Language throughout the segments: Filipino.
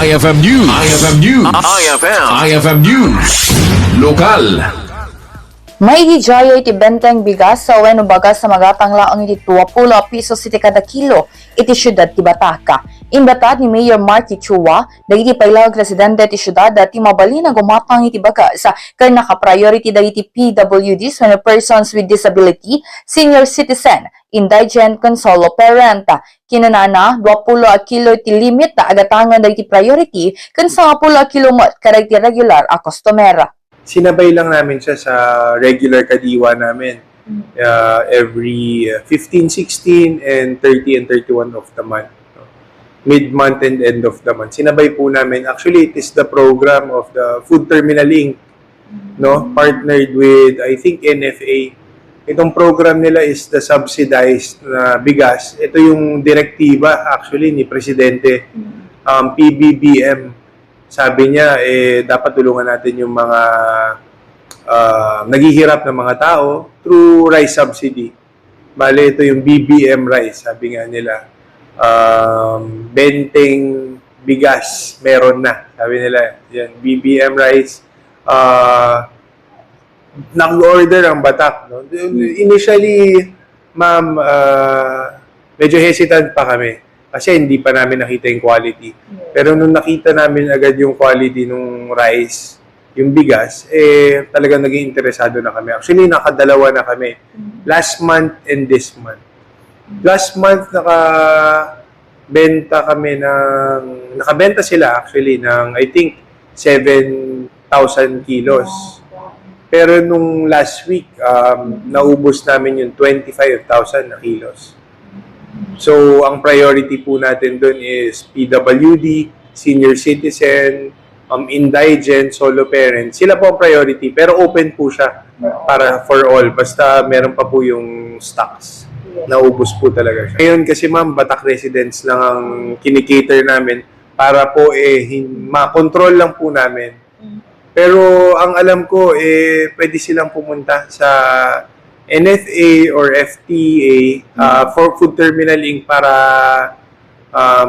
IFM News. IFM News. IFM News. Lokal. May hijaya iti benteng bigas sa uwen bagas sa magatang laang iti 20 piso iti kada kilo iti syudad ti Bataca. Imbatad ni Mayor Marky Chua, dagiti pailag residente ti syudad dati mabali na gumatang iti bagas kay naka-priority dagiti PWDs when persons with disability, senior citizen, indigent, consolo parent. Kinanana, 20 kilo iti limit na agatangan dagiti priority kan 10 kilo mat kada iti regular a customer. Sinabay lang namin siya sa regular kadiwa namin every 15, 16, and 30 and 31 of the month. No? Mid-month and end of the month. Sinabay po namin. Actually, it is the program of the Food Terminal Inc. No? Partnered with, I think, NFA. Itong program nila is the subsidized na bigas. Ito yung direktiba actually ni Presidente PBBM. Sabi niya, dapat tulungan natin yung mga naghihirap na mga tao through rice subsidy. Bale, ito yung BBM rice, sabi nga nila. Benteng bigas, meron na. Sabi nila, yan, BBM rice. Nag-order ang Batak. No? Initially, ma'am, medyo hesitant pa kami. Kasi hindi pa namin nakita yung quality. Pero nung nakita namin agad yung quality ng rice, yung bigas, talagang naging interesado na kami. Actually, nakadalawa na kami. Last month and this month. Last month, nakabenta sila actually ng, I think, 7,000 kilos. Pero nung last week, naubos namin yung 25,000 na kilos. So, ang priority po natin doon is PWD, senior citizen, indigent, solo parent. Sila po ang priority, pero open po siya para for all. Basta meron pa po yung stocks. Naubos po talaga siya. Ngayon kasi ma'am, Batak residents lang ang kinikater namin para po ma-control lang po namin. Pero ang alam ko, pwede silang pumunta sa NFA or FTA for Food Terminal Inc. para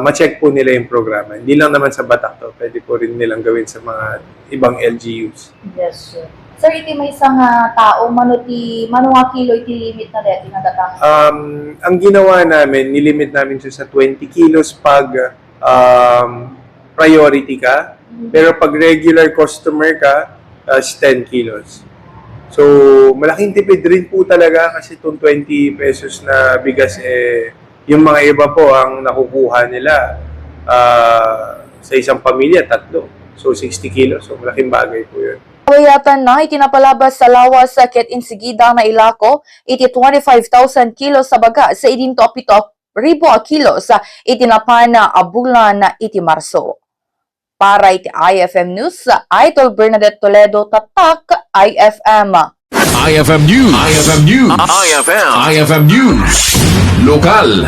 ma-check po nila yung programa. Hindi lang naman sa Batak to. Pwede po rin nilang gawin sa mga ibang LGUs. Yes, sir. Sir, iti may isang tao, mano nga kilo iti limit na deti nagatang? Ang ginawa namin, nilimit namin siya sa 20 kilos pag priority ka. Pero pag regular customer ka, 10 kilos. So, malaking tipid rin po talaga kasi itong 20 pesos na bigas, yung mga iba po ang nakukuha nila sa isang pamilya, 3. So, 60 kilos. So, malaking bagay po yun. Kawayatan na itinapalabas sa lawas sa Ket Insigida na Ilako, iti 25,000 kilos sa baga sa 17,000 kilos sa itinapan na abulan na iti Marso. Para iti IFM News, Idol Bernadette Toledo, Tatak, IFM. IFM News. IFM News. IFM News. Lokal.